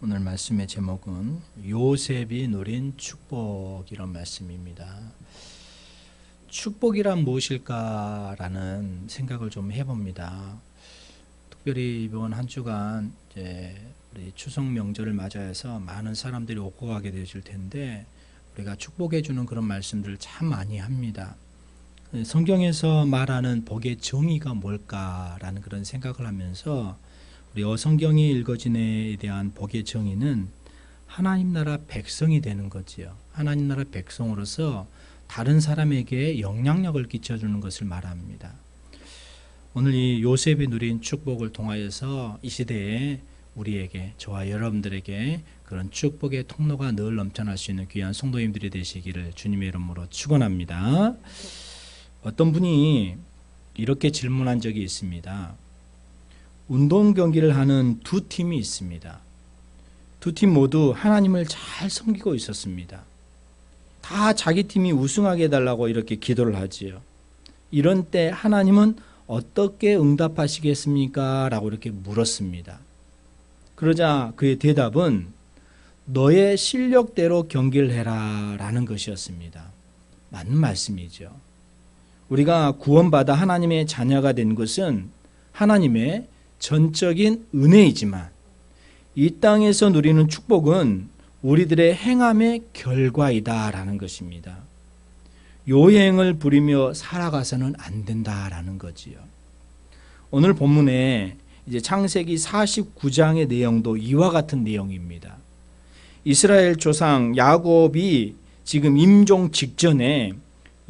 오늘 말씀의 제목은 요셉이 누린 축복이란 말씀입니다. 축복이란 무엇일까라는 생각을 좀 해봅니다. 특별히 이번 한 주간 우리 추석 명절을 맞아서 많은 사람들이 오고 가게 되실 텐데 우리가 축복해 주는 그런 말씀들을 참 많이 합니다. 성경에서 말하는 복의 정의가 뭘까라는 그런 생각을 하면서 우리 어성경이 읽어진에 대한 복의 정의는 하나님 나라 백성이 되는 거지요. 하나님 나라 백성으로서 다른 사람에게 영향력을 끼쳐주는 것을 말합니다. 오늘 이 요셉이 누린 축복을 통하여서 이 시대에 우리에게, 저와 여러분들에게 그런 축복의 통로가 늘 넘쳐날 수 있는 귀한 성도님들이 되시기를 주님의 이름으로 축원합니다. 어떤 분이 이렇게 질문한 적이 있습니다. 운동 경기를 하는 두 팀이 있습니다. 두 팀 모두 하나님을 잘 섬기고 있었습니다. 다 자기 팀이 우승하게 해달라고 이렇게 기도를 하지요. 이런 때 하나님은 어떻게 응답하시겠습니까? 라고 이렇게 물었습니다. 그러자 그의 대답은 너의 실력대로 경기를 해라 라는 것이었습니다. 맞는 말씀이죠. 우리가 구원받아 하나님의 자녀가 된 것은 하나님의 전적인 은혜이지만 이 땅에서 누리는 축복은 우리들의 행함의 결과이다라는 것입니다. 요행을 부리며 살아가서는 안 된다라는 거지요. 오늘 본문에 이제 창세기 49장의 내용도 이와 같은 내용입니다. 이스라엘 조상 야곱이 지금 임종 직전에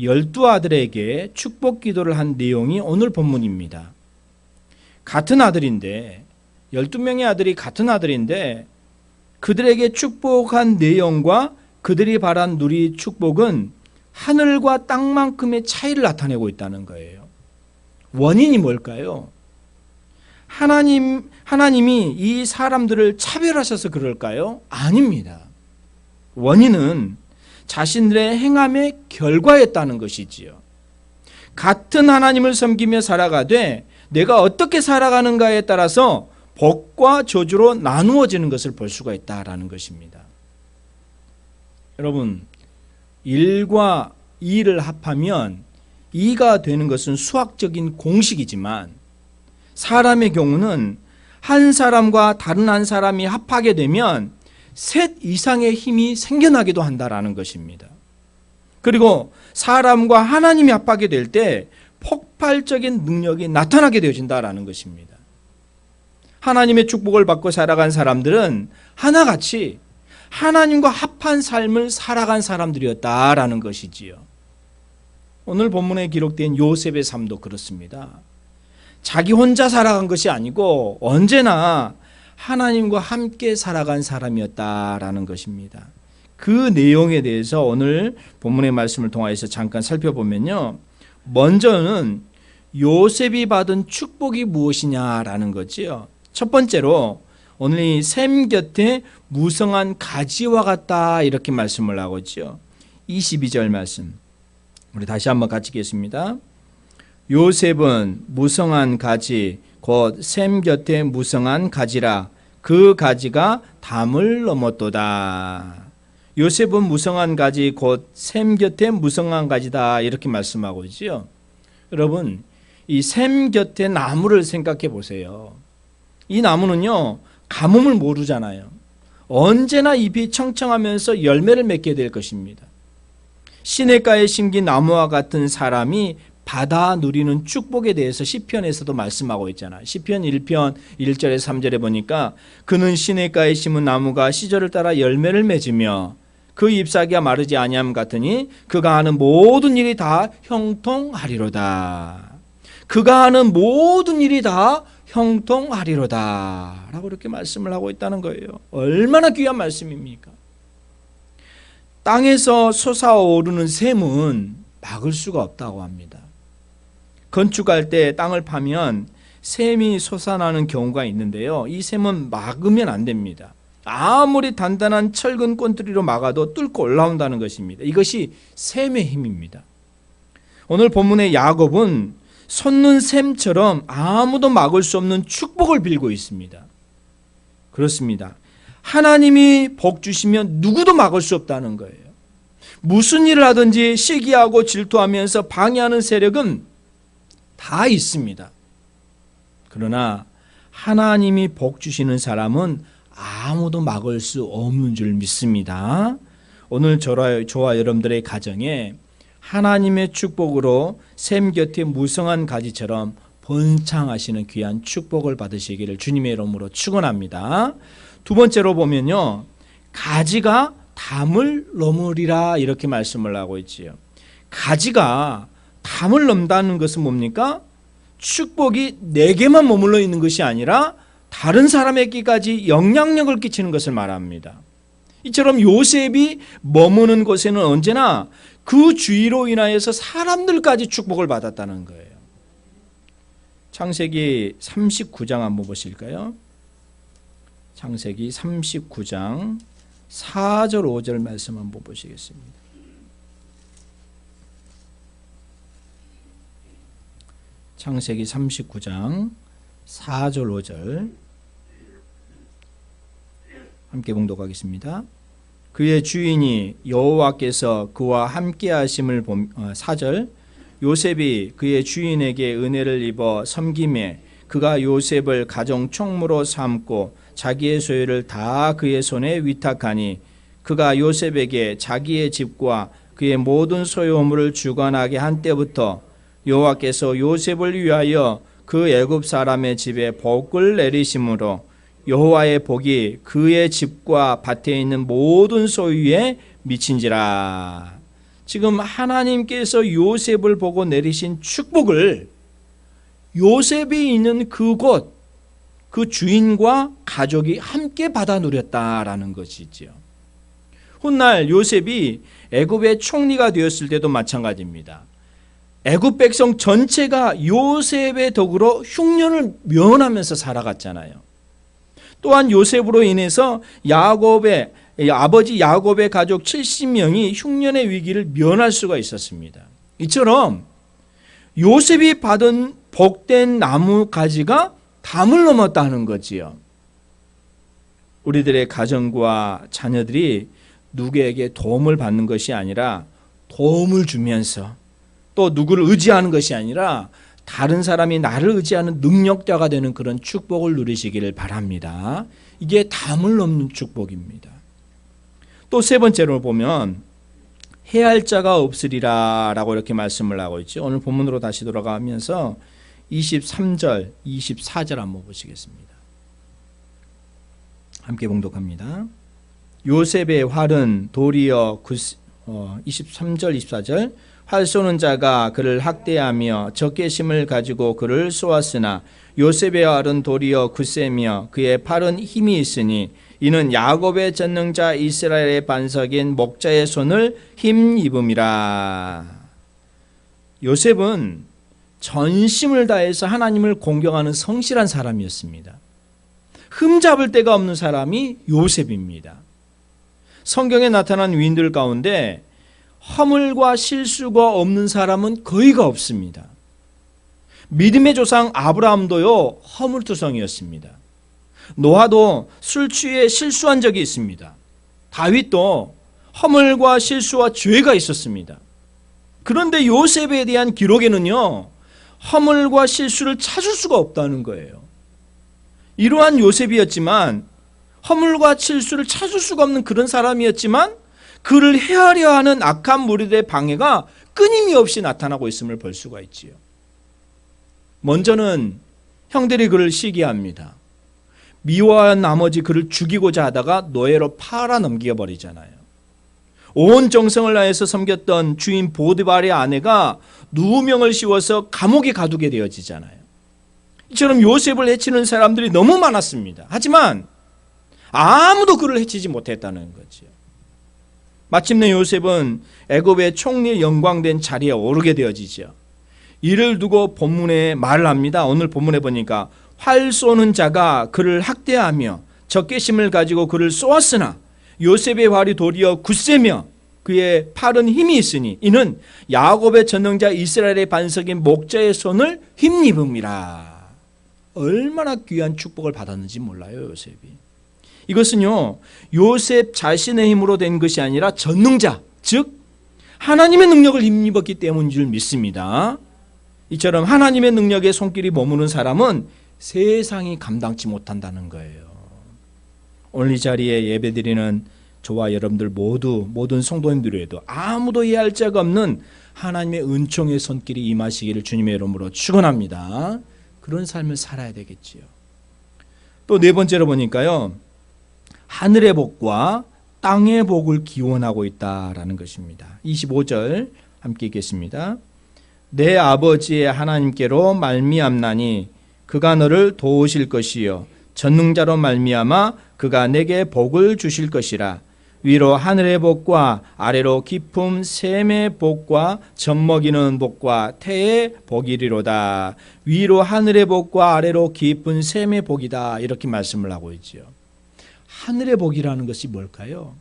12아들에게 축복 기도를 한 내용이 오늘 본문입니다. 같은 아들인데 12명의 아들이 같은 아들인데 그들에게 축복한 내용과 그들이 바란 누리 축복은 하늘과 땅만큼의 차이를 나타내고 있다는 거예요. 원인이 뭘까요? 하나님이 이 사람들을 차별하셔서 그럴까요? 아닙니다. 원인은 자신들의 행함의 결과였다는 것이지요. 같은 하나님을 섬기며 살아가되 내가 어떻게 살아가는가에 따라서 복과 저주로 나누어지는 것을 볼 수가 있다라는 것입니다. 여러분, 1과 2를 합하면 2가 되는 것은 수학적인 공식이지만 사람의 경우는 한 사람과 다른 한 사람이 합하게 되면 셋 이상의 힘이 생겨나기도 한다라는 것입니다. 그리고 사람과 하나님이 합하게 될 때 폭발적인 능력이 나타나게 되어진다라는 것입니다. 하나님의 축복을 받고 살아간 사람들은 하나같이 하나님과 합한 삶을 살아간 사람들이었다라는 것이지요. 오늘 본문에 기록된 요셉의 삶도 그렇습니다. 자기 혼자 살아간 것이 아니고 언제나 하나님과 함께 살아간 사람이었다라는 것입니다. 그 내용에 대해서 오늘 본문의 말씀을 통해서 잠깐 살펴보면요. 먼저는 요셉이 받은 축복이 무엇이냐라는 거지요. 첫 번째로 오늘 이 샘 곁에 무성한 가지와 같다 이렇게 말씀을 하고 있죠. 22절 말씀 우리 다시 한번 같이 읽겠습니다. 요셉은 무성한 가지 곧 샘 곁에 무성한 가지라 그 가지가 담을 넘었도다. 요셉은 무성한 가지 곧 샘 곁에 무성한 가지다 이렇게 말씀하고 있지요. 여러분 이 샘 곁에 나무를 생각해 보세요. 이 나무는요 가뭄을 모르잖아요. 언제나 잎이 청청하면서 열매를 맺게 될 것입니다. 시냇가에 심긴 나무와 같은 사람이 받아 누리는 축복에 대해서 시편에서도 말씀하고 있잖아요. 시편 1편 1절에 3절에 보니까 그는 시냇가에 심은 나무가 시절을 따라 열매를 맺으며 그 잎사귀가 마르지 아니함 같으니 그가 하는 모든 일이 다 형통하리로다. 그가 하는 모든 일이 다 형통하리로다 라고 이렇게 말씀을 하고 있다는 거예요. 얼마나 귀한 말씀입니까? 땅에서 솟아오르는 샘은 막을 수가 없다고 합니다. 건축할 때 땅을 파면 샘이 솟아나는 경우가 있는데요. 이 샘은 막으면 안 됩니다. 아무리 단단한 철근 꼰뚜리로 막아도 뚫고 올라온다는 것입니다. 이것이 샘의 힘입니다. 오늘 본문의 야곱은 솟는 샘처럼 아무도 막을 수 없는 축복을 빌고 있습니다. 그렇습니다. 하나님이 복 주시면 누구도 막을 수 없다는 거예요. 무슨 일을 하든지 시기하고 질투하면서 방해하는 세력은 다 있습니다. 그러나 하나님이 복 주시는 사람은 아무도 막을 수 없는 줄 믿습니다. 오늘 저와 여러분들의 가정에 하나님의 축복으로 샘 곁에 무성한 가지처럼 번창하시는 귀한 축복을 받으시기를 주님의 이름으로 축원합니다. 두 번째로 보면요, 가지가 담을 넘으리라 이렇게 말씀을 하고 있지요. 가지가 담을 넘다는 것은 뭡니까? 축복이 내게만 머물러 있는 것이 아니라 다른 사람에게까지 영향력을 끼치는 것을 말합니다. 이처럼 요셉이 머무는 곳에는 언제나 그 주의로 인하여서 사람들까지 축복을 받았다는 거예요. 창세기 39장 한번 보실까요? 창세기 39장 4절 5절 말씀 한번 보시겠습니다. 창세기 39장 4절 5절 함께 봉독하겠습니다. 그의 주인이 여호와께서 그와 함께 하심을 4절 요셉이 그의 주인에게 은혜를 입어 섬김에 그가 요셉을 가정 총무로 삼고 자기의 소유를 다 그의 손에 위탁하니 그가 요셉에게 자기의 집과 그의 모든 소유물을 주관하게 한 때부터 여호와께서 요셉을 위하여 그 애굽 사람의 집에 복을 내리심으로 여호와의 복이 그의 집과 밭에 있는 모든 소유에 미친지라. 지금 하나님께서 요셉을 보고 내리신 축복을 요셉이 있는 그곳, 그 주인과 가족이 함께 받아 누렸다라는 것이지요. 훗날 요셉이 애굽의 총리가 되었을 때도 마찬가지입니다. 애굽 백성 전체가 요셉의 덕으로 흉년을 면하면서 살아갔잖아요. 또한 요셉으로 인해서 야곱의 아버지 야곱의 가족 70명이 흉년의 위기를 면할 수가 있었습니다. 이처럼 요셉이 받은 복된 나무 가지가 담을 넘었다는 거지요. 우리들의 가정과 자녀들이 누구에게 도움을 받는 것이 아니라 도움을 주면서 또 누구를 의지하는 것이 아니라 다른 사람이 나를 의지하는 능력자가 되는 그런 축복을 누리시기를 바랍니다. 이게 담을 넘는 축복입니다. 또 세 번째로 보면 해할 자가 없으리라 라고 이렇게 말씀을 하고 있죠. 오늘 본문으로 다시 돌아가면서 23절, 24절 한번 보시겠습니다. 함께 봉독합니다. 요셉의 활은 도리어 23절, 24절 활 쏘는 자가 그를 학대하며 적개심을 가지고 그를 쏘았으나 요셉의 활은 도리어 굳세며 그의 팔은 힘이 있으니 이는 야곱의 전능자 이스라엘의 반석인 목자의 손을 힘입음이라. 요셉은 전심을 다해서 하나님을 공경하는 성실한 사람이었습니다. 흠잡을 데가 없는 사람이 요셉입니다. 성경에 나타난 위인들 가운데 허물과 실수가 없는 사람은 거의가 없습니다. 믿음의 조상 아브라함도요 허물투성이었습니다. 노아도 술 취해 실수한 적이 있습니다. 다윗도 허물과 실수와 죄가 있었습니다. 그런데 요셉에 대한 기록에는요 허물과 실수를 찾을 수가 없다는 거예요. 이러한 요셉이었지만 허물과 실수를 찾을 수가 없는 그런 사람이었지만 그를 해하려 하는 악한 무리들의 방해가 끊임없이 나타나고 있음을 볼 수가 있지요. 먼저는 형들이 그를 시기합니다. 미워한 나머지 그를 죽이고자 하다가 노예로 팔아 넘겨버리잖아요. 온 정성을 다해서 섬겼던 주인 보디발의 아내가 누명을 씌워서 감옥에 가두게 되어지잖아요. 이처럼 요셉을 해치는 사람들이 너무 많았습니다. 하지만 아무도 그를 해치지 못했다는 거죠. 마침내 요셉은 애굽의 총리 영광된 자리에 오르게 되어지죠. 이를 두고 본문에 말을 합니다. 오늘 본문에 보니까 활 쏘는 자가 그를 학대하며 적개심을 가지고 그를 쏘았으나 요셉의 활이 도리어 굳세며 그의 팔은 힘이 있으니 이는 야곱의 전능자 이스라엘의 반석인 목자의 손을 힘입음이라. 얼마나 귀한 축복을 받았는지 몰라요, 요셉이. 이것은요, 요셉 자신의 힘으로 된 것이 아니라 전능자, 즉 하나님의 능력을 힘입었기 때문인 줄 믿습니다. 이처럼 하나님의 능력에 손길이 머무는 사람은 세상이 감당치 못한다는 거예요. 오늘 이 자리에 예배드리는 저와 여러분들 모두, 모든 성도님들에도 아무도 이해할 자가 없는 하나님의 은총의 손길이 임하시기를 주님의 이름으로 축원합니다. 그런 삶을 살아야 되겠지요. 또 네 번째로 보니까요, 하늘의 복과 땅의 복을 기원하고 있다라는 것입니다. 25절 함께 읽겠습니다. 내 아버지의 하나님께로 말미암나니 그가 너를 도우실 것이요 전능자로 말미암아 그가 내게 복을 주실 것이라. 위로 하늘의 복과 아래로 깊음 샘의 복과 젖먹이는 복과 태의 복이리로다. 위로 하늘의 복과 아래로 깊은 샘의 복이다. 이렇게 말씀을 하고 있지요. 하늘의 복이라는 것이 뭘까요?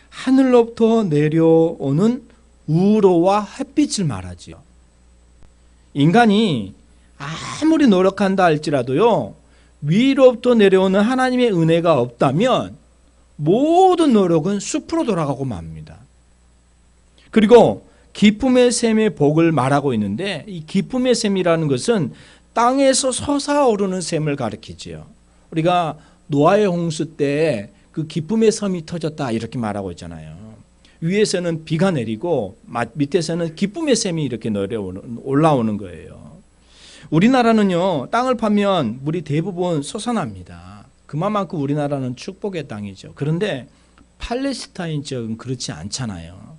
하늘로부터 내려오는 우로와 햇빛을 말하지요. 인간이 아무리 노력한다 할지라도요, 위로부터 내려오는 하나님의 은혜가 없다면 모든 노력은 숲으로 돌아가고 맙니다. 그리고 기쁨의 샘의 복을 말하고 있는데, 이 기쁨의 샘이라는 것은 땅에서 솟아오르는 샘을 가리키지요. 우리가 노아의 홍수 때 그 기쁨의 섬이 터졌다 이렇게 말하고 있잖아요. 위에서는 비가 내리고 밑에서는 기쁨의 샘이 이렇게 올라오는 거예요. 우리나라는요, 땅을 파면 물이 대부분 솟아납니다. 그만큼 우리나라는 축복의 땅이죠. 그런데 팔레스타인 지역은 그렇지 않잖아요.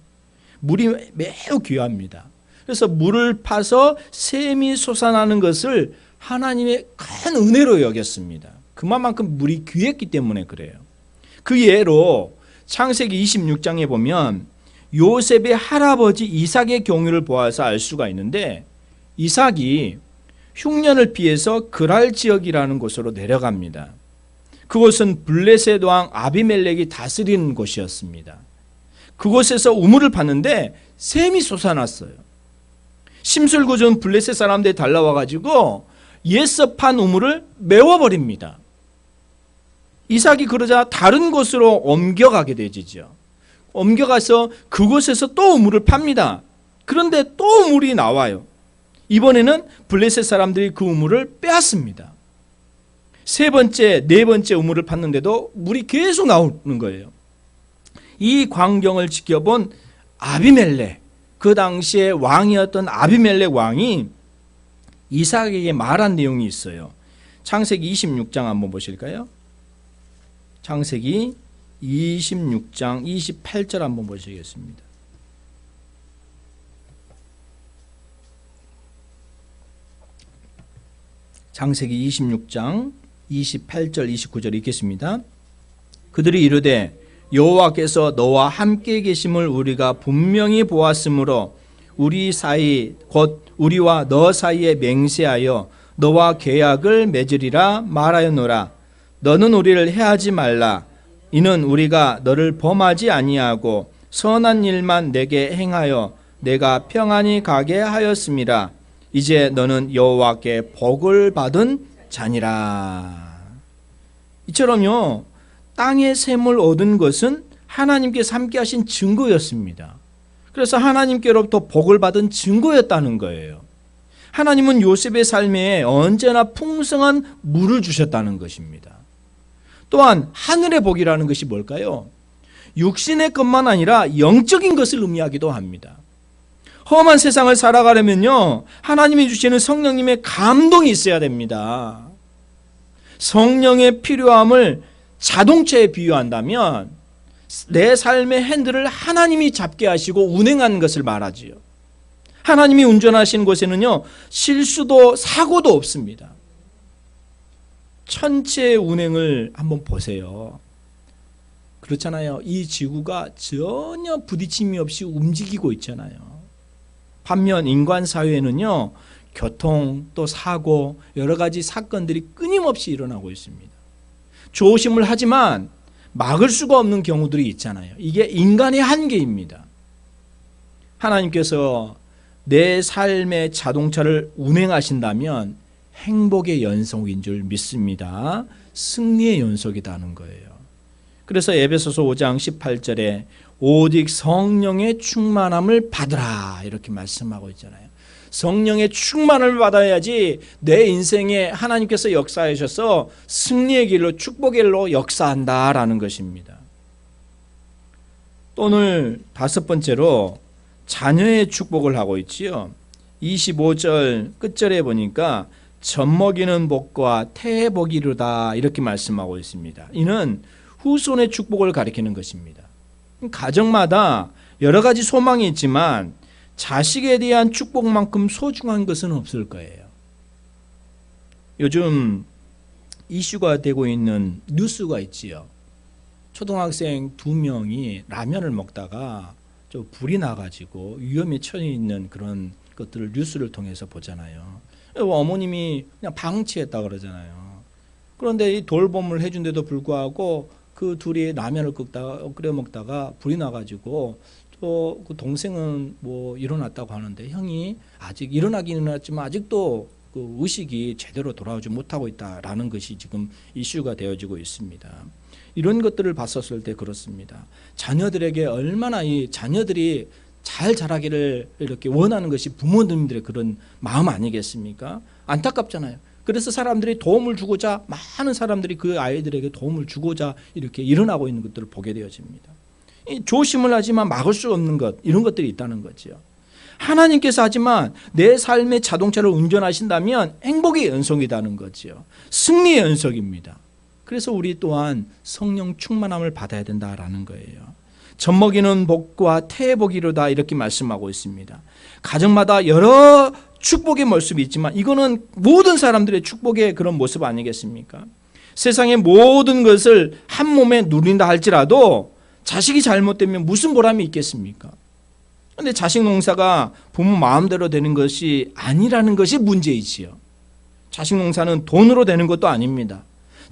물이 매우 귀합니다. 그래서 물을 파서 샘이 솟아나는 것을 하나님의 큰 은혜로 여겼습니다. 그만큼 물이 귀했기 때문에 그래요. 그 예로 창세기 26장에 보면 요셉의 할아버지 이삭의 경우를 보아서 알 수가 있는데, 이삭이 흉년을 피해서 그랄 지역이라는 곳으로 내려갑니다. 그곳은 블레셋 왕 아비멜렉이 다스리는 곳이었습니다. 그곳에서 우물을 팠는데 샘이 솟아났어요. 심술궂은 블레셋 사람들이 달라와가지고 옛서 판 우물을 메워버립니다. 이삭이 그러자 다른 곳으로 옮겨가게 되지죠. 옮겨가서 그곳에서 또 우물을 팝니다. 그런데 또 우물이 나와요. 이번에는 블레셋 사람들이 그 우물을 빼앗습니다. 세 번째, 네 번째 우물을 팠는데도 물이 계속 나오는 거예요. 이 광경을 지켜본 아비멜렉, 그 당시에 왕이었던 아비멜렉 왕이 이삭에게 말한 내용이 있어요. 창세기 26장 한번 보실까요? 창세기 26장 28절 한번 보시겠습니다. 창세기 26장 28절 29절 읽겠습니다. 그들이 이르되 여호와께서 너와 함께 계심을 우리가 분명히 보았으므로 우리 사이 곧 우리와 너 사이에 맹세하여 너와 계약을 맺으리라 말하였노라. 너는 우리를 해하지 말라. 이는 우리가 너를 범하지 아니하고 선한 일만 내게 행하여 내가 평안히 가게 하였음이라. 이제 너는 여호와께 복을 받은 자니라. 이처럼요, 땅의 샘을 얻은 것은 하나님께서 함께 하신 증거였습니다. 그래서 하나님께로부터 복을 받은 증거였다는 거예요. 하나님은 요셉의 삶에 언제나 풍성한 물을 주셨다는 것입니다. 또한 하늘의 복이라는 것이 뭘까요? 육신의 것만 아니라 영적인 것을 의미하기도 합니다. 험한 세상을 살아가려면요, 하나님이 주시는 성령님의 감동이 있어야 됩니다. 성령의 필요함을 자동차에 비유한다면 내 삶의 핸들을 하나님이 잡게 하시고 운행하는 것을 말하지요. 하나님이 운전하시는 곳에는요, 실수도 사고도 없습니다. 천체의 운행을 한번 보세요. 그렇잖아요. 이 지구가 전혀 부딪힘이 없이 움직이고 있잖아요. 반면 인간 사회에는요, 교통 또 사고 여러 가지 사건들이 끊임없이 일어나고 있습니다. 조심을 하지만 막을 수가 없는 경우들이 있잖아요. 이게 인간의 한계입니다. 하나님께서 내 삶의 자동차를 운행하신다면 행복의 연속인 줄 믿습니다. 승리의 연속이라는 거예요. 그래서 에베소서 5장 18절에 오직 성령의 충만함을 받으라 이렇게 말씀하고 있잖아요. 성령의 충만을 받아야지 내 인생에 하나님께서 역사하셔서 승리의 길로 축복의 길로 역사한다라는 것입니다. 또 오늘 다섯 번째로 자녀의 축복을 하고 있지요. 25절 끝절에 보니까 젖먹이는 복과 태의 복이로다 이렇게 말씀하고 있습니다. 이는 후손의 축복을 가리키는 것입니다. 가정마다 여러 가지 소망이 있지만 자식에 대한 축복만큼 소중한 것은 없을 거예요. 요즘 이슈가 되고 있는 뉴스가 있지요. 초등학생 2명이 라면을 먹다가 좀 불이 나가지고 위험에 처해 있는 그런 것들을 뉴스를 통해서 보잖아요. 어머님이 그냥 방치했다 그러잖아요. 그런데 이 돌봄을 해준데도 불구하고 그 둘이 라면을 끓여 먹다가 불이 나가지고 또 그 동생은 뭐 일어났다고 하는데 형이 아직 일어나긴 일어났지만 아직도 그 의식이 제대로 돌아오지 못하고 있다라는 것이 지금 이슈가 되어지고 있습니다. 이런 것들을 봤었을 때 그렇습니다. 자녀들에게 얼마나 이 자녀들이 잘 자라기를 이렇게 원하는 것이 부모님들의 그런 마음 아니겠습니까? 안타깝잖아요. 그래서 사람들이 도움을 주고자 많은 사람들이 그 아이들에게 도움을 주고자 이렇게 일어나고 있는 것들을 보게 되어집니다. 조심을 하지만 막을 수 없는 것 이런 것들이 있다는 거죠. 하나님께서 하지만 내 삶의 자동차를 운전하신다면 행복의 연속이라는 거죠. 승리의 연속입니다. 그래서 우리 또한 성령 충만함을 받아야 된다라는 거예요. 젖먹이는 복과 태의 복이로다 이렇게 말씀하고 있습니다. 가정마다 여러 축복의 모습이 있지만 이거는 모든 사람들의 축복의 그런 모습 아니겠습니까? 세상의 모든 것을 한 몸에 누린다 할지라도 자식이 잘못되면 무슨 보람이 있겠습니까? 그런데 자식 농사가 부모 마음대로 되는 것이 아니라는 것이 문제이지요. 자식 농사는 돈으로 되는 것도 아닙니다.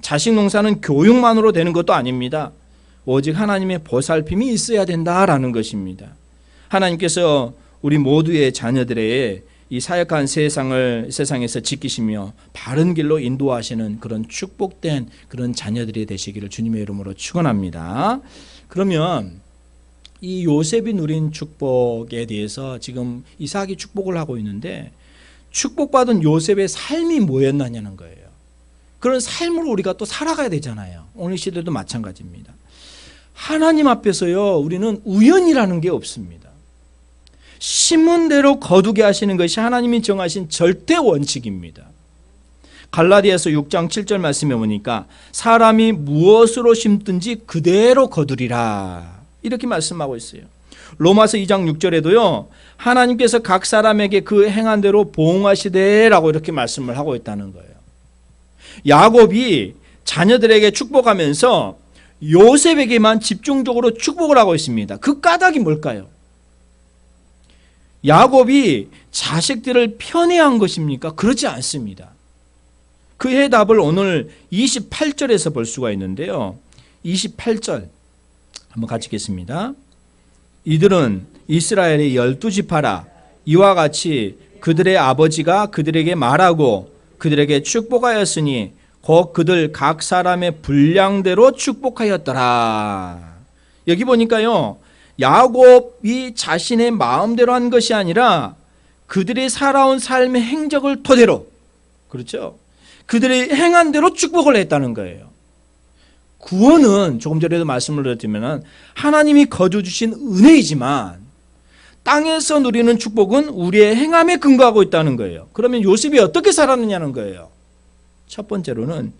자식 농사는 교육만으로 되는 것도 아닙니다. 오직 하나님의 보살핌이 있어야 된다라는 것입니다. 하나님께서 우리 모두의 자녀들의 이 사역한 세상에서 지키시며 바른 길로 인도하시는 그런 축복된 그런 자녀들이 되시기를 주님의 이름으로 축원합니다. 그러면 이 요셉이 누린 축복에 대해서 지금 이삭이 축복을 하고 있는데 축복받은 요셉의 삶이 뭐였느냐는 거예요. 그런 삶으로 우리가 또 살아가야 되잖아요. 오늘 시대도 마찬가지입니다. 하나님 앞에서요 우리는 우연이라는 게 없습니다. 심은 대로 거두게 하시는 것이 하나님이 정하신 절대 원칙입니다. 갈라디아서 6장 7절 말씀해 보니까 사람이 무엇으로 심든지 그대로 거두리라 이렇게 말씀하고 있어요. 로마서 2장 6절에도요 하나님께서 각 사람에게 그 행한 대로 보응하시되라고 이렇게 말씀을 하고 있다는 거예요. 야곱이 자녀들에게 축복하면서 요셉에게만 집중적으로 축복을 하고 있습니다. 그 까닭이 뭘까요? 야곱이 자식들을 편애한 것입니까? 그렇지 않습니다. 그 해답을 오늘 28절에서 볼 수가 있는데요. 28절 한번 같이 읽겠습니다. 이들은 이스라엘의 12지파라 이와 같이 그들의 아버지가 그들에게 말하고 그들에게 축복하였으니 곧 그들 각 사람의 분량대로 축복하였더라. 여기 보니까요. 야곱이 자신의 마음대로 한 것이 아니라 그들이 살아온 삶의 행적을 토대로 그렇죠. 그들이 행한 대로 축복을 했다는 거예요. 구원은 조금 전에도 말씀을 드렸지만 하나님이 거두주신 은혜이지만 땅에서 누리는 축복은 우리의 행함에 근거하고 있다는 거예요. 그러면 요셉이 어떻게 살았느냐는 거예요. 첫 번째로는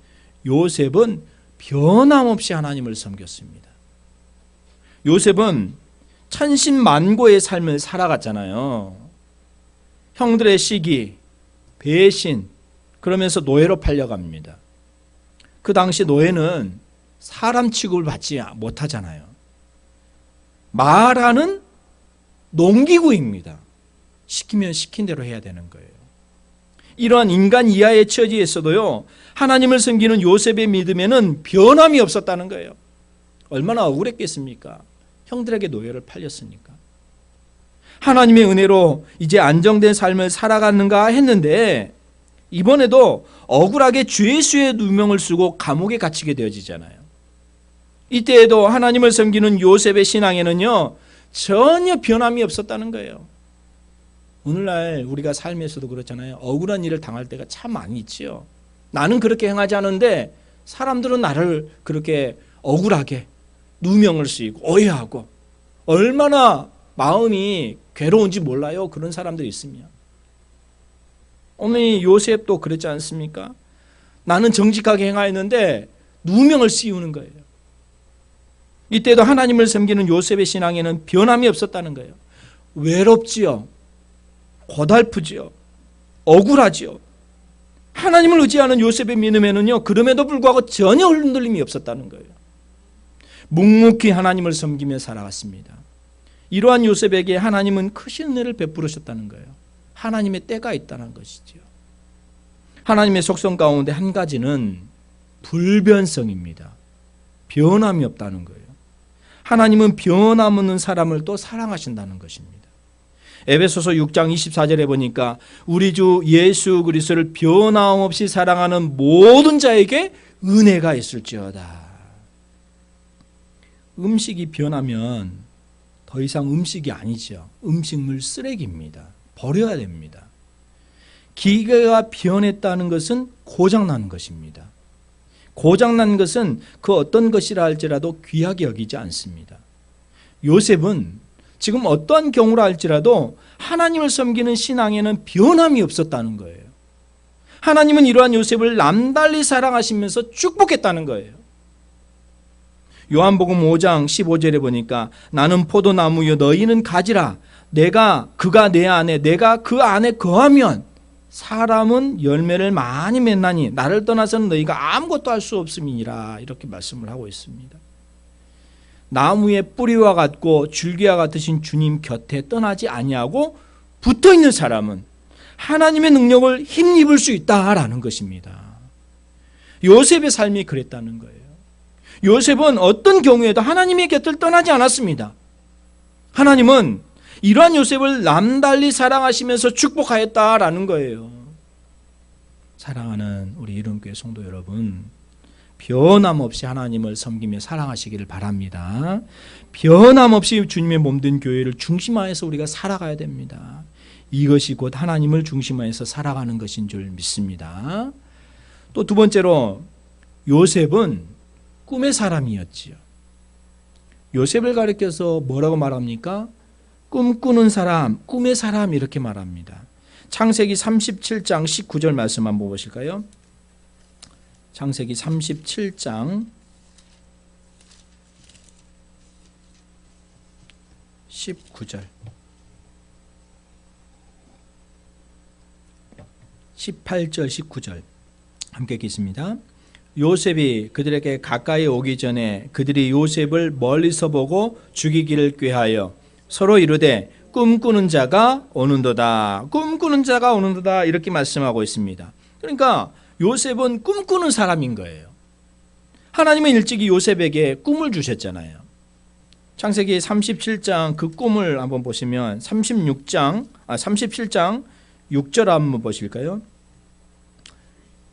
요셉은 변함없이 하나님을 섬겼습니다. 요셉은 천신만고의 삶을 살아갔잖아요. 형들의 시기, 배신, 그러면서 노예로 팔려갑니다. 그 당시 노예는 사람 취급을 받지 못하잖아요. 말하는 농기구입니다. 시키면 시킨 대로 해야 되는 거예요. 이러한 인간 이하의 처지에서도요, 하나님을 섬기는 요셉의 믿음에는 변함이 없었다는 거예요. 얼마나 억울했겠습니까? 형들에게 노예를 팔렸으니까. 하나님의 은혜로 이제 안정된 삶을 살아가는가 했는데 이번에도 억울하게 죄수의 누명을 쓰고 감옥에 갇히게 되어지잖아요. 이때에도 하나님을 섬기는 요셉의 신앙에는요, 전혀 변함이 없었다는 거예요. 오늘날 우리가 삶에서도 그렇잖아요. 억울한 일을 당할 때가 참 많이 있지요. 나는 그렇게 행하지 않은데 사람들은 나를 그렇게 억울하게 누명을 쓰이고 오해하고 얼마나 마음이 괴로운지 몰라요. 그런 사람들이 있으면. 어머니 요셉도 그랬지 않습니까? 나는 정직하게 행하였는데 누명을 씌우는 거예요. 이때도 하나님을 섬기는 요셉의 신앙에는 변함이 없었다는 거예요. 외롭지요. 고달프지요. 억울하지요. 하나님을 의지하는 요셉의 믿음에는요, 그럼에도 불구하고 전혀 흔들림이 없었다는 거예요. 묵묵히 하나님을 섬기며 살아갔습니다. 이러한 요셉에게 하나님은 크신 은혜를 베풀으셨다는 거예요. 하나님의 때가 있다는 것이죠. 하나님의 속성 가운데 한 가지는 불변성입니다. 변함이 없다는 거예요. 하나님은 변함없는 사람을 또 사랑하신다는 것입니다. 에베소서 6장 24절에 보니까 우리 주 예수 그리스도를 변함없이 사랑하는 모든 자에게 은혜가 있을지어다. 음식이 변하면 더 이상 음식이 아니죠. 음식물 쓰레기입니다. 버려야 됩니다. 기계가 변했다는 것은 고장난 것입니다. 고장난 것은 그 어떤 것이라 할지라도 귀하게 여기지 않습니다. 요셉은 지금 어떠한 경우라 할지라도 하나님을 섬기는 신앙에는 변함이 없었다는 거예요. 하나님은 이러한 요셉을 남달리 사랑하시면서 축복했다는 거예요. 요한복음 5장 15절에 보니까 나는 포도나무여 너희는 가지라 그가 내 안에 내가 그 안에 거하면 사람은 열매를 많이 맺나니 나를 떠나서는 너희가 아무것도 할 수 없음이니라 이렇게 말씀을 하고 있습니다. 나무의 뿌리와 같고 줄기와 같으신 주님 곁에 떠나지 아니하고 붙어있는 사람은 하나님의 능력을 힘입을 수 있다라는 것입니다. 요셉의 삶이 그랬다는 거예요. 요셉은 어떤 경우에도 하나님의 곁을 떠나지 않았습니다. 하나님은 이러한 요셉을 남달리 사랑하시면서 축복하였다라는 거예요. 사랑하는 우리 이름교회 성도 여러분, 변함없이 하나님을 섬기며 사랑하시기를 바랍니다. 변함없이 주님의 몸된 교회를 중심하여서 우리가 살아가야 됩니다. 이것이 곧 하나님을 중심하여서 살아가는 것인 줄 믿습니다. 또 두 번째로 요셉은 꿈의 사람이었지요. 요셉을 가리켜서 뭐라고 말합니까? 꿈꾸는 사람, 꿈의 사람 이렇게 말합니다. 창세기 37장 19절 말씀 한번 보실까요? 창세기 37장 19절 18절 19절 함께 읽겠습니다. 요셉이 그들에게 가까이 오기 전에 그들이 요셉을 멀리서 보고 죽이기를 꾀하여 서로 이르되 꿈꾸는 자가 오는도다. 꿈꾸는 자가 오는도다 이렇게 말씀하고 있습니다. 그러니까 요셉은 꿈꾸는 사람인 거예요. 하나님은 일찍이 요셉에게 꿈을 주셨잖아요. 창세기 37장 그 꿈을 한번 보시면 37장 6절 한번 보실까요?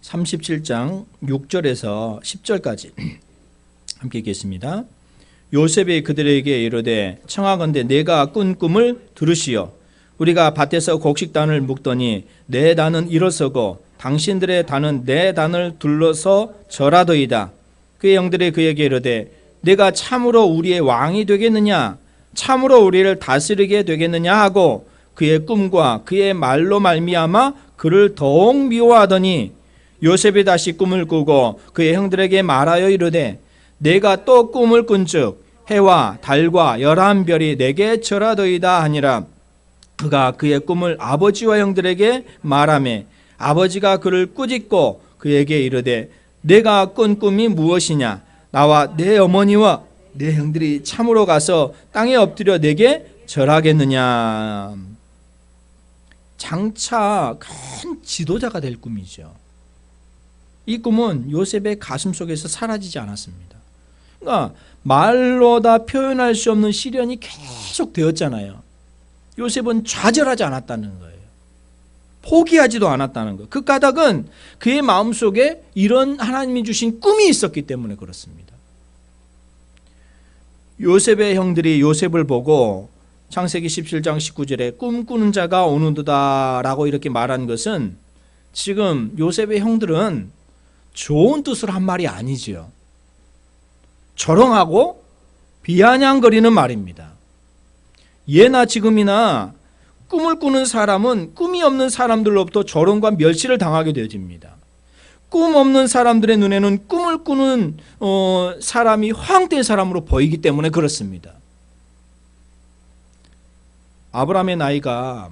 37장 6절에서 10절까지 함께 읽겠습니다. 요셉이 그들에게 이르되 청하건대 내가 꾼 꿈을 들으시오. 우리가 밭에서 곡식단을 묶더니 내 단은 일어서고 당신들의 단은 내 단을 둘러서 절하더이다. 그의 형들이 그에게 이르되 내가 참으로 우리의 왕이 되겠느냐 참으로 우리를 다스리게 되겠느냐 하고 그의 꿈과 그의 말로 말미암아 그를 더욱 미워하더니 요셉이 다시 꿈을 꾸고 그의 형들에게 말하여 이르되 내가 또 꿈을 꾼즉 해와 달과 11별이 내게 절하더이다 하니라. 그가 그의 꿈을 아버지와 형들에게 말하매 아버지가 그를 꾸짖고 그에게 이르되 내가 꾼 꿈이 무엇이냐 나와 내 어머니와 내 형들이 참으로 가서 땅에 엎드려 내게 절하겠느냐. 장차 큰 지도자가 될 꿈이죠. 이 꿈은 요셉의 가슴 속에서 사라지지 않았습니다. 그러니까 말로 다 표현할 수 없는 시련이 계속 되었잖아요. 요셉은 좌절하지 않았다는 거예요. 포기하지도 않았다는 거예요. 그 까닭은 그의 마음속에 이런 하나님이 주신 꿈이 있었기 때문에 그렇습니다. 요셉의 형들이 요셉을 보고 창세기 17장 19절에 꿈꾸는 자가 오는도다 라고 이렇게 말한 것은 지금 요셉의 형들은 좋은 뜻으로 한 말이 아니지요. 조롱하고 비아냥거리는 말입니다. 예나 지금이나 꿈을 꾸는 사람은 꿈이 없는 사람들로부터 조롱과 멸시를 당하게 되어집니다. 꿈 없는 사람들의 눈에는 꿈을 꾸는 사람이 허황된 사람으로 보이기 때문에 그렇습니다. 아브라함의 나이가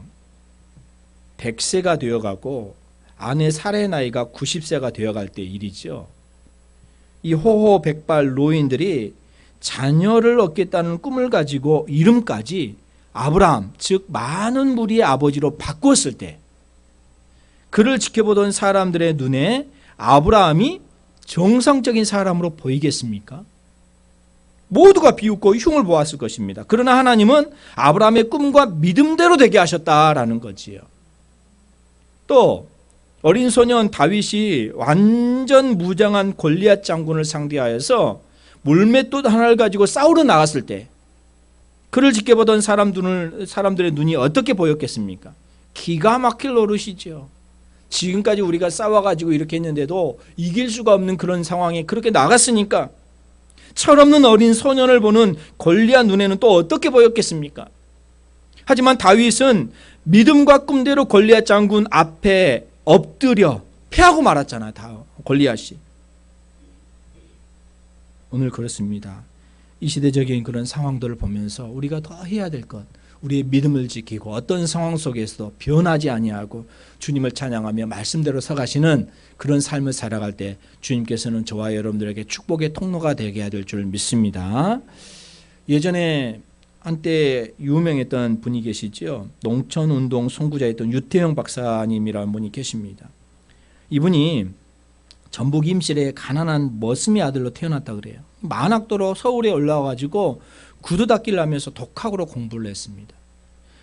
100세가 되어가고 아내 사라의 나이가 90세가 되어갈 때 일이죠. 이 호호백발 노인들이 자녀를 얻겠다는 꿈을 가지고 이름까지 아브라함, 즉 많은 무리의 아버지로 바꾸었을 때 그를 지켜보던 사람들의 눈에 아브라함이 정상적인 사람으로 보이겠습니까? 모두가 비웃고 흉을 보았을 것입니다. 그러나 하나님은 아브라함의 꿈과 믿음대로 되게 하셨다라는 거지요. 또 어린 소년 다윗이 완전 무장한 골리앗 장군을 상대하여서 물맷돌 하나를 가지고 싸우러 나갔을 때 그를 지켜보던 사람들의 눈이 어떻게 보였겠습니까? 기가 막힐 노릇이죠. 지금까지 우리가 싸워가지고 이렇게 했는데도 이길 수가 없는 그런 상황에 그렇게 나갔으니까 철없는 어린 소년을 보는 골리앗 눈에는 또 어떻게 보였겠습니까? 하지만 다윗은 믿음과 꿈대로 골리앗 장군 앞에 엎드려 패하고 말았잖아요. 골리앗이. 오늘 그렇습니다. 이 시대적인 그런 상황들을 보면서 우리가 더 해야 될 것, 우리의 믿음을 지키고 어떤 상황 속에서도 변하지 아니하고 주님을 찬양하며 말씀대로 서가시는 그런 삶을 살아갈 때 주님께서는 저와 여러분들에게 축복의 통로가 되게 될 줄 믿습니다. 예전에 한때 유명했던 분이 계시죠. 농촌운동 선구자였던 유태영 박사님이라는 분이 계십니다. 이분이 전북 임실에 가난한 머슴의 아들로 태어났다 그래요. 만학도로 서울에 올라와가지고 구두 닦기를 하면서 독학으로 공부를 했습니다.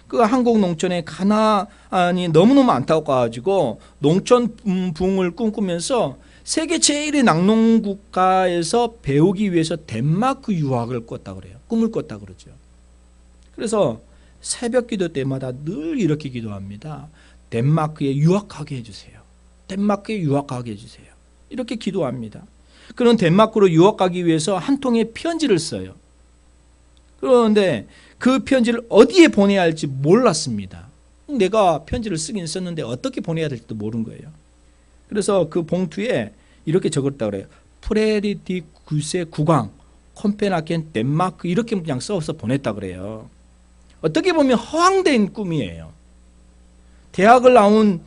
그 한국 농촌의 가난이 너무너무 안타까워가지고 농촌 부흥을 꿈꾸면서 세계 제1의 낙농국가에서 배우기 위해서 덴마크 유학을 꿨다 그래요. 꿈을 꿨다 그러죠. 그래서 새벽 기도 때마다 늘 이렇게 기도합니다. 덴마크에 유학하게 해주세요. 덴마크에 유학하게 해주세요. 이렇게 기도합니다. 그런 덴마크로 유학 가기 위해서 한 통의 편지를 써요. 그런데 그 편지를 어디에 보내야 할지 몰랐습니다. 내가 편지를 쓰긴 썼는데 어떻게 보내야 될지도 모르는 거예요. 그래서 그 봉투에 이렇게 적었다고 그래요. 프레리디 구세 국왕 콤펜하겐 덴마크 이렇게 그냥 써서 보냈다 그래요. 어떻게 보면 허황된 꿈이에요. 대학을 나온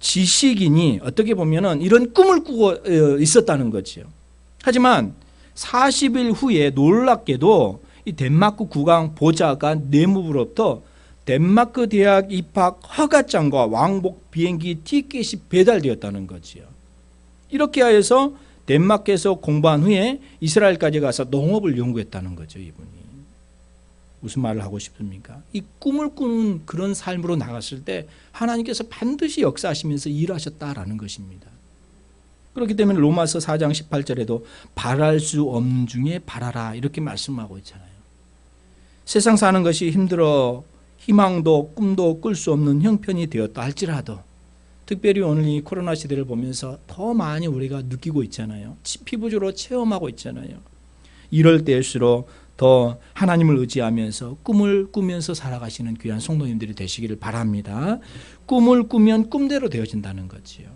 지식인이 어떻게 보면 이런 꿈을 꾸고 있었다는 거죠. 하지만 40일 후에 놀랍게도 이 덴마크 국왕 보좌가 내무부로부터 덴마크 대학 입학 허가장과 왕복 비행기 티켓이 배달되었다는 거지요. 이렇게 하여서 덴마크에서 공부한 후에 이스라엘까지 가서 농업을 연구했다는 거죠. 이분이. 무슨 말을 하고 싶습니까? 이 꿈을 꾸는 그런 삶으로 나갔을 때 하나님께서 반드시 역사하시면서 일하셨다라는 것입니다. 그렇기 때문에 로마서 4장 18절에도 바랄 수 없는 중에 바라라 이렇게 말씀하고 있잖아요. 세상 사는 것이 힘들어 희망도 꿈도 꿀 수 없는 형편이 되었다 할지라도 특별히 오늘 이 코로나 시대를 보면서 더 많이 우리가 느끼고 있잖아요. 피부적으로 체험하고 있잖아요. 이럴 때일수록 더 하나님을 의지하면서 꿈을 꾸면서 살아가시는 귀한 성도님들이 되시기를 바랍니다. 꿈을 꾸면 꿈대로 되어진다는 거지요.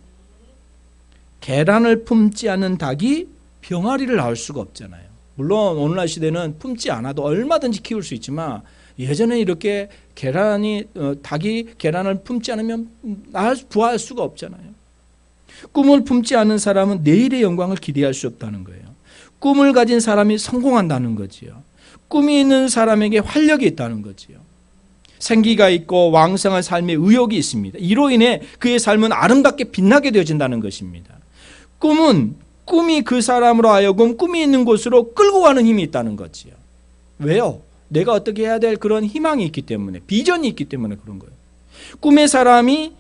계란을 품지 않는 닭이 병아리를 낳을 수가 없잖아요. 물론 오늘날 시대는 품지 않아도 얼마든지 키울 수 있지만 예전에 이렇게 닭이 계란을 품지 않으면 부화할 수가 없잖아요. 꿈을 품지 않은 사람은 내일의 영광을 기대할 수 없다는 거예요. 꿈을 가진 사람이 성공한다는 거지요. 꿈이 있는 사람에게 활력이 있다는 거지요. 생기가 있고 왕성한 삶의 의욕이 있습니다. 이로 인해 그의 삶은 아름답게 빛나게 되어진다는 것입니다. 꿈이 그 사람으로 하여금 꿈이 있는 곳으로 끌고 가는 힘이 있다는 거지요. 왜요? 내가 어떻게 해야 될 그런 희망이 있기 때문에, 비전이 있기 때문에 그런 거예요. 꿈의 사람이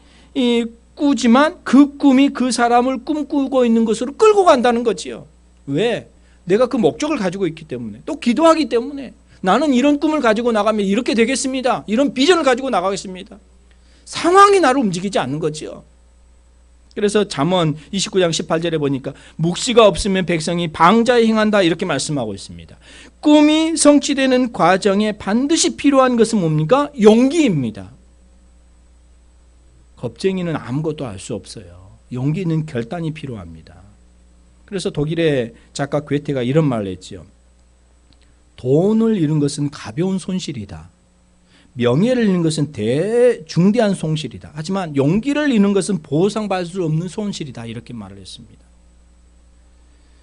꾸지만 그 꿈이 그 사람을 꿈꾸고 있는 것으로 끌고 간다는 거지요. 왜? 내가 그 목적을 가지고 있기 때문에, 또 기도하기 때문에, 나는 이런 꿈을 가지고 나가면 이렇게 되겠습니다. 이런 비전을 가지고 나가겠습니다. 상황이 나를 움직이지 않는 거죠. 그래서 잠언 29장 18절에 보니까 묵시가 없으면 백성이 방자에 행한다 이렇게 말씀하고 있습니다. 꿈이 성취되는 과정에 반드시 필요한 것은 뭡니까? 용기입니다. 겁쟁이는 아무것도 알 수 없어요. 용기는 결단이 필요합니다. 그래서 독일의 작가 괴테가 이런 말을 했죠. 돈을 잃은 것은 가벼운 손실이다. 명예를 잃는 것은 중대한 손실이다. 하지만 용기를 잃는 것은 보상받을 수 없는 손실이다. 이렇게 말을 했습니다.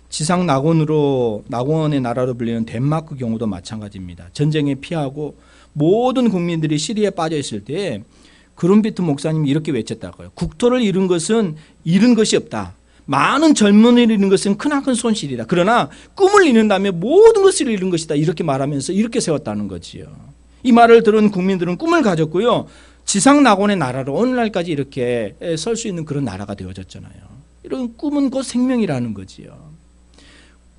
지상 낙원의 나라로 불리는 덴마크 경우도 마찬가지입니다. 전쟁에 피하고 모든 국민들이 시리에 빠져 있을 때 그룬비트 목사님이 이렇게 외쳤다고요. 국토를 잃은 것은 잃은 것이 없다. 많은 젊은이를 잃는 것은 크나큰 손실이다. 그러나 꿈을 잃는다면 모든 것을 잃은 것이다. 이렇게 말하면서 이렇게 세웠다는 거지요. 이 말을 들은 국민들은 꿈을 가졌고요. 지상 낙원의 나라로 오늘날까지 이렇게 설 수 있는 그런 나라가 되어졌잖아요. 이런 꿈은 곧 생명이라는 거지요.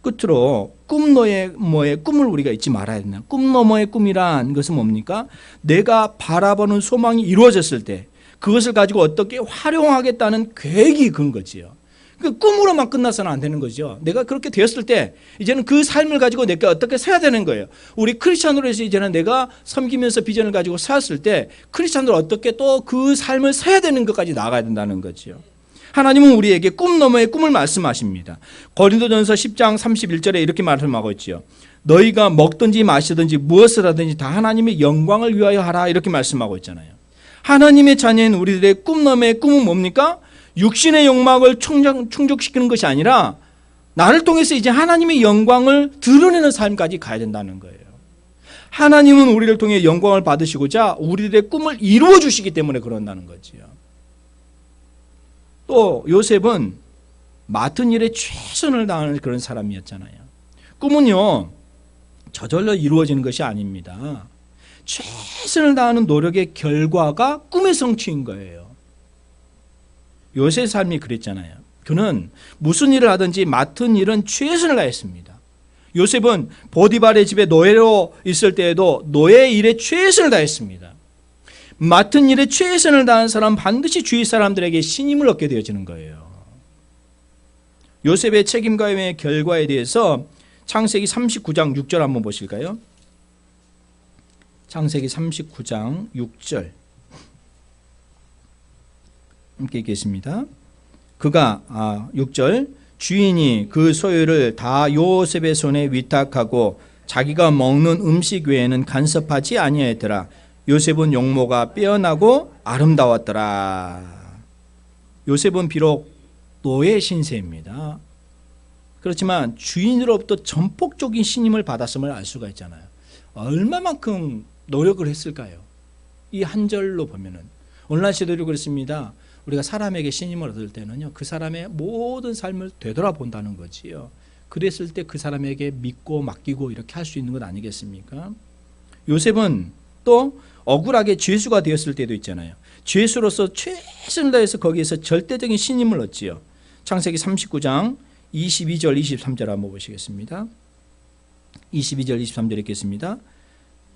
끝으로 꿈 너머의 꿈을 우리가 잊지 말아야 된다. 꿈 너머의 꿈이란 것은 뭡니까? 내가 바라보는 소망이 이루어졌을 때 그것을 가지고 어떻게 활용하겠다는 계획이 큰 거지요. 그 꿈으로만 끝나서는 안 되는 거죠. 내가 그렇게 되었을 때 이제는 그 삶을 가지고 내가 어떻게 살아야 되는 거예요. 우리 크리스찬으로서 이제는 내가 섬기면서 비전을 가지고 살았을 때 크리스찬으로 어떻게 또 그 삶을 살아야 되는 것까지 나아가야 된다는 거죠. 하나님은 우리에게 꿈 너머의 꿈을 말씀하십니다. 고린도전서 10장 31절에 이렇게 말씀하고 있죠. 너희가 먹든지 마시든지 무엇을 하든지 다 하나님의 영광을 위하여 하라 이렇게 말씀하고 있잖아요. 하나님의 자녀인 우리들의 꿈 너머의 꿈은 뭡니까? 육신의 욕망을 충족시키는 것이 아니라 나를 통해서 이제 하나님의 영광을 드러내는 삶까지 가야 된다는 거예요. 하나님은 우리를 통해 영광을 받으시고자 우리들의 꿈을 이루어 주시기 때문에 그런다는 거지요. 또 요셉은 맡은 일에 최선을 다하는 그런 사람이었잖아요. 꿈은요 저절로 이루어지는 것이 아닙니다. 최선을 다하는 노력의 결과가 꿈의 성취인 거예요. 요셉의 삶이 그랬잖아요. 그는 무슨 일을 하든지 맡은 일은 최선을 다했습니다. 요셉은 보디발의 집에 노예로 있을 때에도 노예 일에 최선을 다했습니다. 맡은 일에 최선을 다한 사람은 반드시 주위 사람들에게 신임을 얻게 되어지는 거예요. 요셉의 책임감의 결과에 대해서 창세기 39장 6절 한번 보실까요? 창세기 39장 6절 함께 읽겠습니다. 그가 6절 주인이 그 소유를 다 요셉의 손에 위탁하고 자기가 먹는 음식 외에는 간섭하지 아니하였더라. 요셉은 용모가 빼어나고 아름다웠더라. 요셉은 비록 노예 신세입니다. 그렇지만 주인으로부터 전폭적인 신임을 받았음을 알 수가 있잖아요. 얼마만큼 노력을 했을까요? 이 한 절로 보면은 오늘날 시대도 그렇습니다. 우리가 사람에게 신임을 얻을 때는요, 그 사람의 모든 삶을 되돌아본다는 거지요. 그랬을 때 그 사람에게 믿고 맡기고 이렇게 할 수 있는 것 아니겠습니까? 요셉은 또 억울하게 죄수가 되었을 때도 있잖아요. 죄수로서 최선을 다해서 거기에서 절대적인 신임을 얻지요. 창세기 39장 22절 23절 한번 보시겠습니다. 22절 23절 읽겠습니다.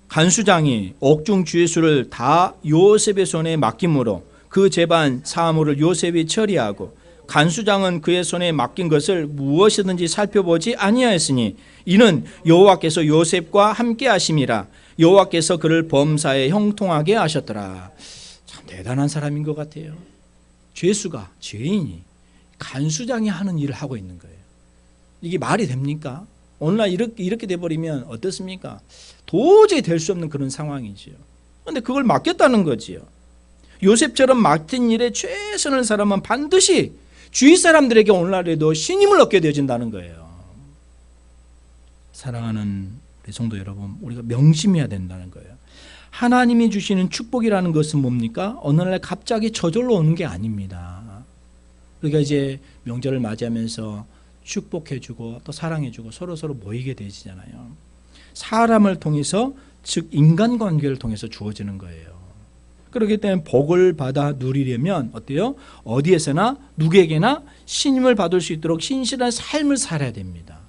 간수장이 옥중 죄수를 다 요셉의 손에 맡김으로 그 재반 사물을 요셉이 처리하고 간수장은 그의 손에 맡긴 것을 무엇이든지 살펴보지 아니하였으니 이는 여호와께서 요셉과 함께 하심이라. 여호와께서 그를 범사에 형통하게 하셨더라. 참 대단한 사람인 것 같아요. 죄수가, 죄인이 간수장이 하는 일을 하고 있는 거예요. 이게 말이 됩니까? 오늘날 이렇게 돼버리면 어떻습니까? 도저히 될 수 없는 그런 상황이지요. 그런데 그걸 맡겼다는 거지요. 요셉처럼 맡은 일에 최선을 다하면 반드시 주위 사람들에게 오늘날에도 신임을 얻게 되어진다는 거예요. 사랑하는 우리 성도 여러분, 우리가 명심해야 된다는 거예요. 하나님이 주시는 축복이라는 것은 뭡니까? 어느 날 갑자기 저절로 오는 게 아닙니다. 우리가 이제 명절을 맞이하면서 축복해주고 또 사랑해주고 서로 모이게 되잖아요. 사람을 통해서, 즉 인간관계를 통해서 주어지는 거예요. 그렇기 때문에 복을 받아 누리려면 어때요? 어디에서나 누구에게나 신임을 받을 수 있도록 신실한 삶을 살아야 됩니다.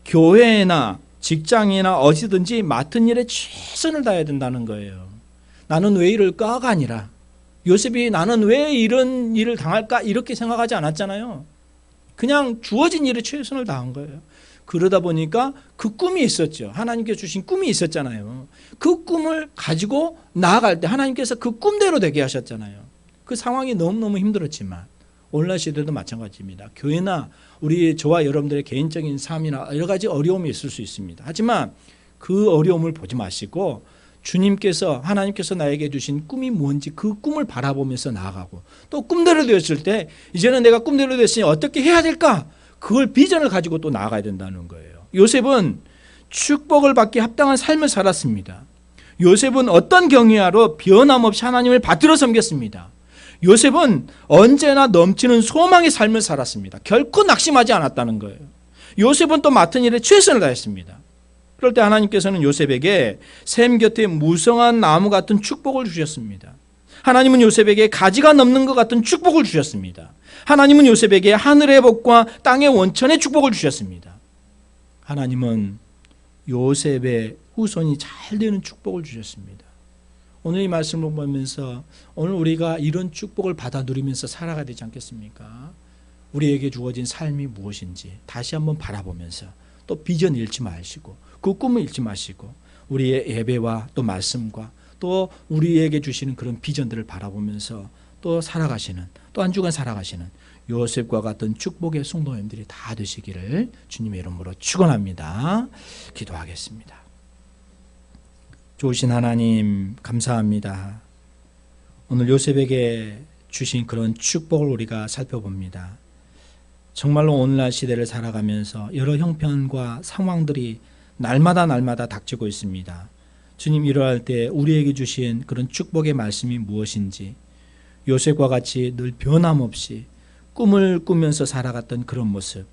교회나 직장이나 어디든지 맡은 일에 최선을 다해야 된다는 거예요. 나는 왜 이럴까가 아니라 요셉이 나는 왜 이런 일을 당할까 이렇게 생각하지 않았잖아요. 그냥 주어진 일에 최선을 다한 거예요. 그러다 보니까 그 꿈이 있었죠. 하나님께서 주신 꿈이 있었잖아요. 그 꿈을 가지고 나아갈 때 하나님께서 그 꿈대로 되게 하셨잖아요. 그 상황이 너무너무 힘들었지만 오늘날 시대도 마찬가지입니다. 교회나 저와 여러분들의 개인적인 삶이나 여러 가지 어려움이 있을 수 있습니다. 하지만 그 어려움을 보지 마시고 하나님께서 나에게 주신 꿈이 뭔지 그 꿈을 바라보면서 나아가고, 또 꿈대로 되었을 때 이제는 내가 꿈대로 됐으니 어떻게 해야 될까? 그걸 비전을 가지고 또 나아가야 된다는 거예요. 요셉은 축복을 받기 합당한 삶을 살았습니다. 요셉은 어떤 경위하로 변함없이 하나님을 받들어 섬겼습니다. 요셉은 언제나 넘치는 소망의 삶을 살았습니다. 결코 낙심하지 않았다는 거예요. 요셉은 또 맡은 일에 최선을 다했습니다. 그럴 때 하나님께서는 요셉에게 샘 곁에 무성한 나무 같은 축복을 주셨습니다. 하나님은 요셉에게 가지가 넘는 것 같은 축복을 주셨습니다. 하나님은 요셉에게 하늘의 복과 땅의 원천의 축복을 주셨습니다. 하나님은 요셉의 후손이 잘 되는 축복을 주셨습니다. 오늘 이 말씀을 보면서 오늘 우리가 이런 축복을 받아 누리면서 살아가야 되지 않겠습니까? 우리에게 주어진 삶이 무엇인지 다시 한번 바라보면서 또 비전 잃지 마시고 그 꿈을 잃지 마시고 우리의 예배와 또 말씀과 또 우리에게 주시는 그런 비전들을 바라보면서 또 살아가시는, 또 한 주간 살아가시는 요셉과 같은 축복의 성도님들이 다 되시기를 주님의 이름으로 축원합니다. 기도하겠습니다. 좋으신 하나님 감사합니다. 오늘 요셉에게 주신 그런 축복을 우리가 살펴봅니다. 정말로 오늘날 시대를 살아가면서 여러 형편과 상황들이 날마다 닥치고 있습니다. 주님, 이러할 때 우리에게 주신 그런 축복의 말씀이 무엇인지, 요셉과 같이 늘 변함없이 꿈을 꾸면서 살아갔던 그런 모습,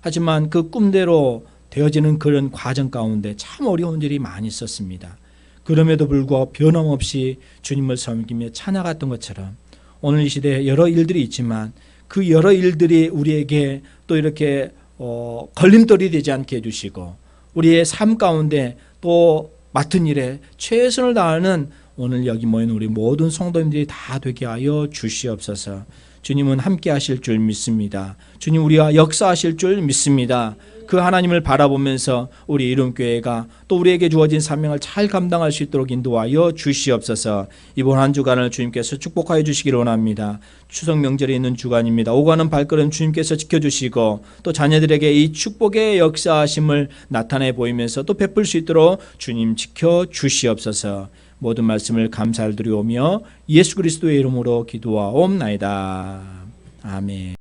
하지만 그 꿈대로 되어지는 그런 과정 가운데 참 어려운 일이 많이 있었습니다. 그럼에도 불구하고 변함없이 주님을 섬기며 찬양했던 것처럼 오늘 이 시대에 여러 일들이 있지만 그 여러 일들이 우리에게 또 이렇게 걸림돌이 되지 않게 해주시고 우리의 삶 가운데 또 맡은 일에 최선을 다하는 오늘 여기 모인 우리 모든 성도님들이 다 되게 하여 주시옵소서. 주님은 함께 하실 줄 믿습니다. 주님, 우리와 역사하실 줄 믿습니다. 그 하나님을 바라보면서 우리 이름교회가 또 우리에게 주어진 사명을 잘 감당할 수 있도록 인도하여 주시옵소서. 이번 한 주간을 주님께서 축복하여 주시기를 원합니다. 추석 명절이 있는 주간입니다. 오가는 발걸음 주님께서 지켜주시고 또 자녀들에게 이 축복의 역사하심을 나타내 보이면서 또 베풀 수 있도록 주님 지켜주시옵소서. 모든 말씀을 감사를 드리오며 예수 그리스도의 이름으로 기도하옵나이다. 아멘.